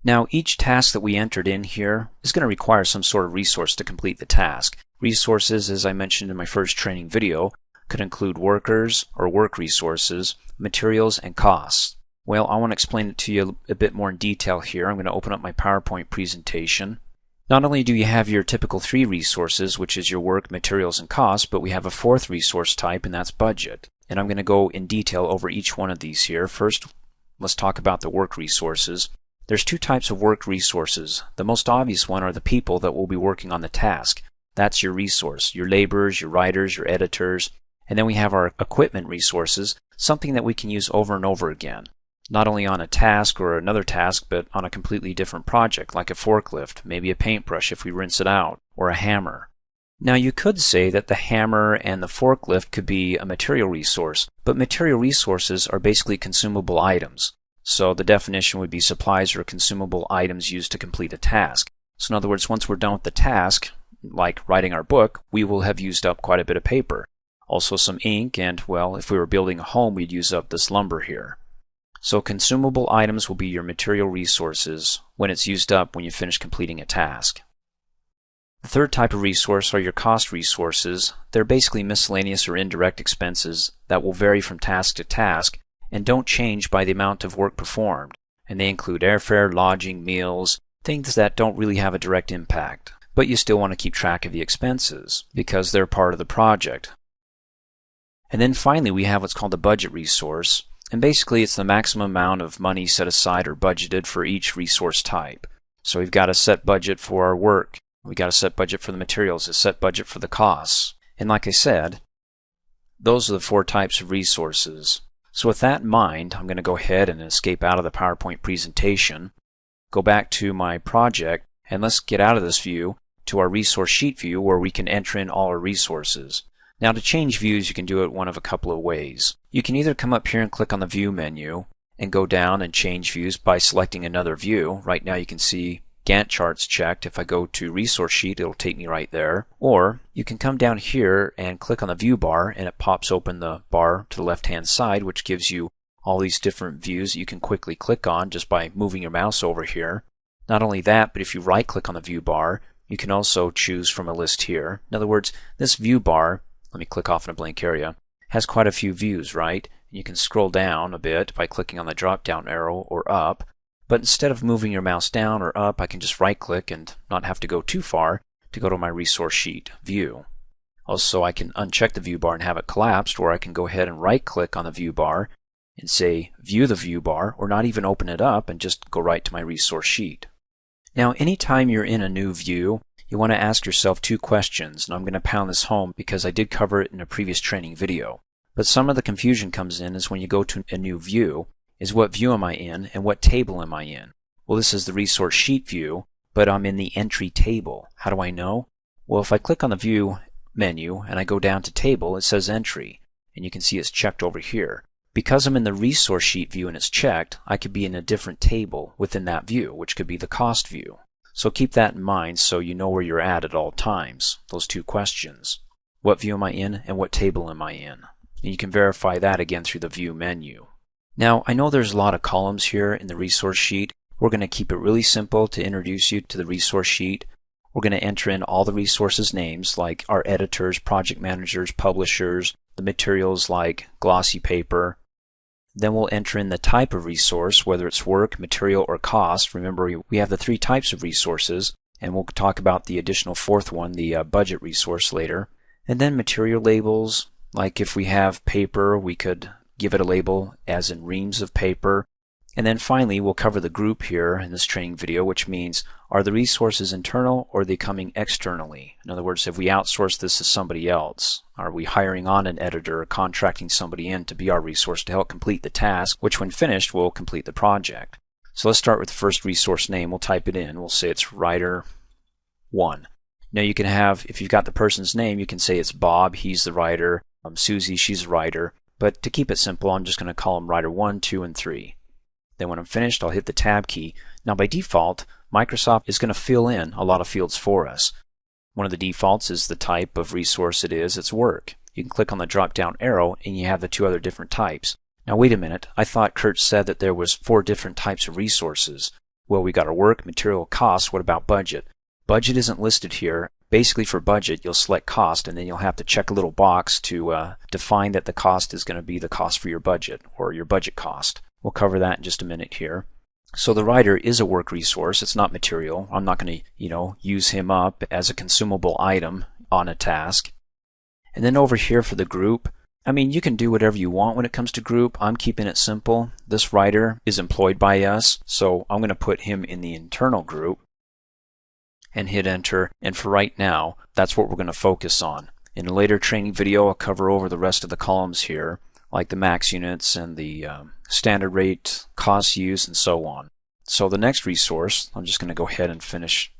Now, each task that we entered in here is going to require some sort of resource to complete the task. Resources, as I mentioned in my first training video, could include workers or work resources, materials, and costs. Well, I want to explain it to you a bit more in detail here. I'm going to open up my PowerPoint presentation. Not only do you have your typical three resources, which is your work, materials, and costs, but we have a fourth resource type, and that's budget. And I'm going to go in detail over each one of these here. First, let's talk about the work resources. There's two types of work resources. The most obvious one are the people that will be working on the task. That's your resource, your laborers, your writers, your editors. And then we have our equipment resources, something that we can use over and over again. Not only on a task or another task, but on a completely different project, like a forklift, maybe a paintbrush if we rinse it out, or a hammer. Now you could say that the hammer and the forklift could be a material resource, but material resources are basically consumable items. So the definition would be supplies or consumable items used to complete a task. So in other words, once we're done with the task, like writing our book, we will have used up quite a bit of paper. Also some ink, and well, if we were building a home, we'd use up this lumber here. So consumable items will be your material resources when it's used up when you finish completing a task. The third type of resource are your cost resources. They're basically miscellaneous or indirect expenses that will vary from task to task and don't change by the amount of work performed. And they include airfare, lodging, meals, things that don't really have a direct impact. But you still want to keep track of the expenses because they're part of the project. And then finally we have what's called a budget resource. And basically it's the maximum amount of money set aside or budgeted for each resource type. So we've got a set budget for our work. We've got a set budget for the materials, a set budget for the costs. And like I said, those are the four types of resources. So with that in mind, I'm going to go ahead and escape out of the PowerPoint presentation, go back to my project, and let's get out of this view to our resource sheet view where we can enter in all our resources. Now to change views, you can do it one of a couple of ways. You can either come up here and click on the View menu and go down and change views by selecting another view. Right now you can see Gantt charts checked. If I go to Resource Sheet, it'll take me right there. Or you can come down here and click on the View bar and it pops open the bar to the left-hand side, which gives you all these different views that you can quickly click on just by moving your mouse over here. Not only that, but if you right-click on the View bar, you can also choose from a list here. In other words, this View bar, let me click off in a blank area, has quite a few views, right? And you can scroll down a bit by clicking on the drop-down arrow or up. But instead of moving your mouse down or up, I can just right-click and not have to go too far to go to my resource sheet view. Also, I can uncheck the view bar and have it collapsed, or I can go ahead and right-click on the view bar and say view the view bar, or not even open it up and just go right to my resource sheet. Now, anytime you're in a new view, you want to ask yourself two questions, and I'm going to pound this home because I did cover it in a previous training video. But some of the confusion comes in is when you go to a new view, is what view am I in and what table am I in? Well, this is the resource sheet view, but I'm in the entry table. How do I know? Well, if I click on the view menu and I go down to table, it says entry, and you can see it's checked over here. Because I'm in the resource sheet view and it's checked, I could be in a different table within that view, which could be the cost view. So keep that in mind so you know where you're at all times, those two questions. What view am I in and what table am I in? And you can verify that again through the view menu. Now, I know there's a lot of columns here in the resource sheet. We're going to keep it really simple to introduce you to the resource sheet. We're going to enter in all the resources names like our editors, project managers, publishers, the materials like glossy paper. Then we'll enter in the type of resource, whether it's work, material, or cost. Remember, we have the three types of resources, and we'll talk about the additional fourth one, the budget resource, later. And then material labels, like if we have paper, we could give it a label as in reams of paper. And then finally, we'll cover the group here in this training video, which means, are the resources internal or are they coming externally? In other words, if we outsource this to somebody else, are we hiring on an editor or contracting somebody in to be our resource to help complete the task, which when finished will complete the project? So let's start with the first resource name. We'll type it in. We'll say it's writer 1. Now you can have, if you've got the person's name, you can say it's Bob, he's the writer, Susie, she's the writer. But to keep it simple, I'm just going to call them writer 1, 2, and 3. Then when I'm finished, I'll hit the Tab key. Now by default, Microsoft is going to fill in a lot of fields for us. One of the defaults is the type of resource it is, it's work. You can click on the drop-down arrow and you have the two other different types. Now wait a minute, I thought Kurt said that there was 4 different types of resources. Well, we got our work, material, cost. What about budget? Budget isn't listed here. Basically for budget, you'll select cost and then you'll have to check a little box to define that the cost is going to be the cost for your budget or your budget cost. We'll cover that in just a minute here. So the writer is a work resource. It's not material. I'm not going to, use him up as a consumable item on a task. And then over here for the group, you can do whatever you want when it comes to group. I'm keeping it simple. This writer is employed by us, so I'm going to put him in the internal group and hit enter. And for right now, that's what we're going to focus on. In a later training video, I'll cover over the rest of the columns here, like the max units and the standard rate, cost used, and so on. So the next resource, I'm just going to go ahead and finish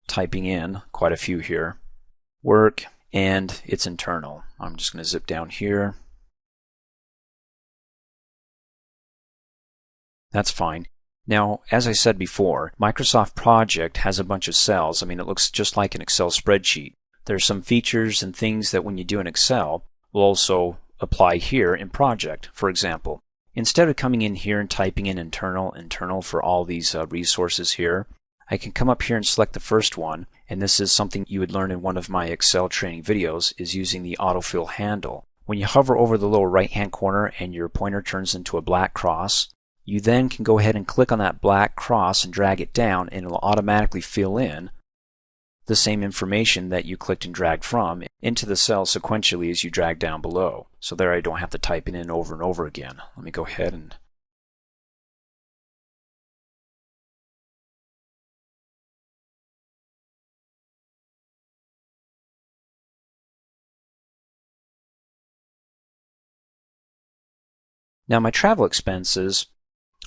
typing in quite a few here. Work, and it's internal. I'm just going to zip down here. That's fine. Now, as I said before, Microsoft Project has a bunch of cells. It looks just like an Excel spreadsheet. There's some features and things that when you do in Excel will also apply here in Project. For example, instead of coming in here and typing in internal for all these resources here, I can come up here and select the first one, and this is something you would learn in one of my Excel training videos, is using the autofill handle. When you hover over the lower right hand corner and your pointer turns into a black cross, you then can go ahead and click on that black cross and drag it down, and it will automatically fill in the same information that you clicked and dragged from into the cell sequentially as you drag down below. So there I don't have to type it in over and over again. Let me go ahead and now my travel expenses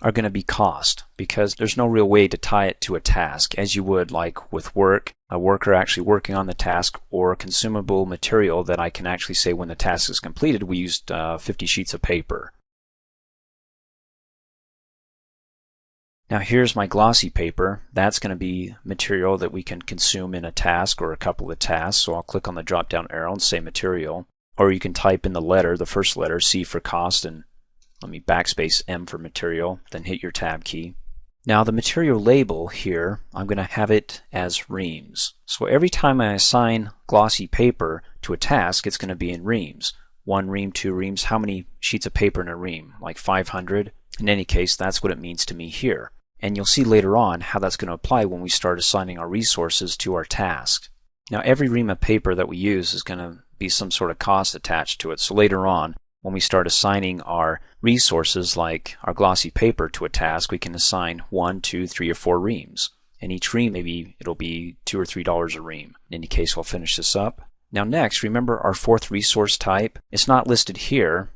are going to be cost because there's no real way to tie it to a task as you would like with work, a worker actually working on the task, or consumable material that I can actually say when the task is completed we used 50 sheets of paper. Now here's my glossy paper. That's going to be material that we can consume in a task or a couple of tasks. So I'll click on the drop down arrow and say material, or you can type in the letter, the first letter, C for cost, and let me backspace M for material, then hit your tab key. Now the material label here, I'm going to have it as reams. So every time I assign glossy paper to a task, it's going to be in reams. 1 ream, 2 reams. How many sheets of paper in a ream? Like 500? In any case, that's what it means to me here. And you'll see later on how that's going to apply when we start assigning our resources to our task. Now every ream of paper that we use is going to be some sort of cost attached to it. So later on, when we start assigning our resources like our glossy paper to a task, we can assign 1, 2, 3, or 4 reams. And each ream, maybe it'll be $2 or $3 a ream. In any case, we'll finish this up. Now next, remember our fourth resource type? It's not listed here,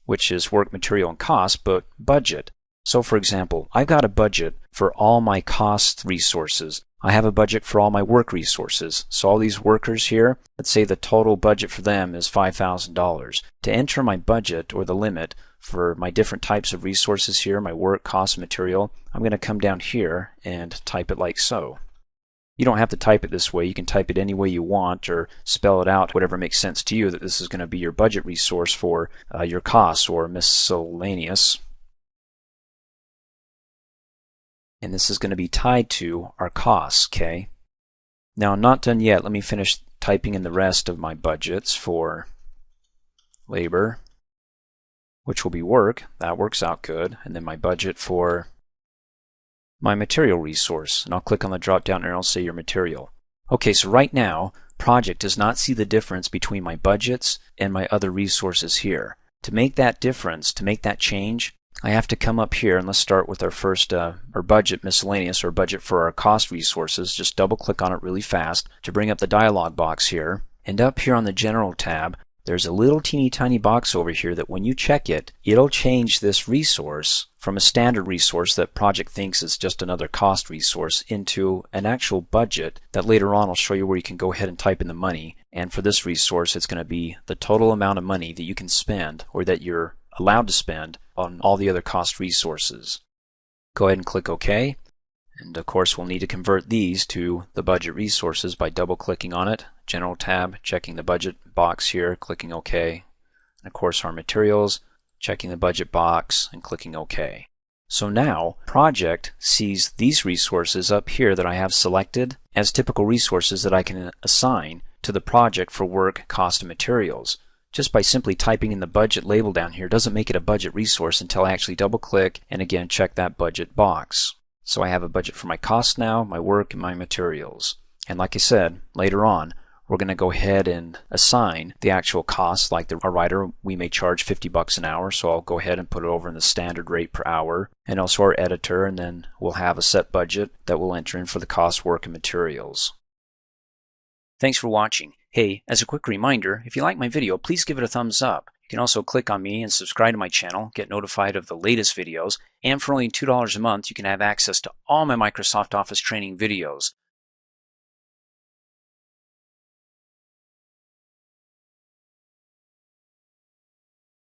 which is work, material, and cost, but budget. So for example, I've got a budget for all my cost resources. I have a budget for all my work resources. So all these workers here, let's say the total budget for them is $5,000. To enter my budget or the limit for my different types of resources here, my work, cost, material, I'm going to come down here and type it like so. You don't have to type it this way. You can type it any way you want or spell it out, whatever makes sense to you, that this is going to be your budget resource for your costs or miscellaneous. And this is going to be tied to our costs, okay? Now I'm not done yet. Let me finish typing in the rest of my budgets for labor, which will be work. That works out good. And then my budget for my material resource. And I'll click on the drop down arrow and say your material. Okay, so right now, Project does not see the difference between my budgets and my other resources here. To make that difference, to make that change, I have to come up here and let's start with our first our budget miscellaneous or budget for our cost resources. Just double click on it really fast to bring up the dialog box here. And up here on the General tab, there's a little teeny tiny box over here that when you check it, it'll change this resource from a standard resource that Project thinks is just another cost resource into an actual budget that later on I'll show you where you can go ahead and type in the money. And for this resource, it's going to be the total amount of money that you can spend or that you're allowed to spend on all the other cost resources. Go ahead and click OK. And of course we'll need to convert these to the budget resources by double clicking on it. General tab, checking the budget box here, clicking OK. And of course our materials, checking the budget box and clicking OK. So now Project sees these resources up here that I have selected as typical resources that I can assign to the project for work, cost, and materials. Just by simply typing in the budget label down here doesn't make it a budget resource until I actually double click and again check that budget box. So I have a budget for my cost now, my work, and my materials. And like I said, later on we're going to go ahead and assign the actual cost. Like our writer, we may charge $50 an hour, so I'll go ahead and put it over in the standard rate per hour. And also our editor, and then we'll have a set budget that we'll enter in for the cost, work, and materials. Thanks for watching. Hey, as a quick reminder, if you like my video, please give it a thumbs up. You can also click on me and subscribe to my channel, get notified of the latest videos, and for only $2 a month, you can have access to all my Microsoft Office training videos.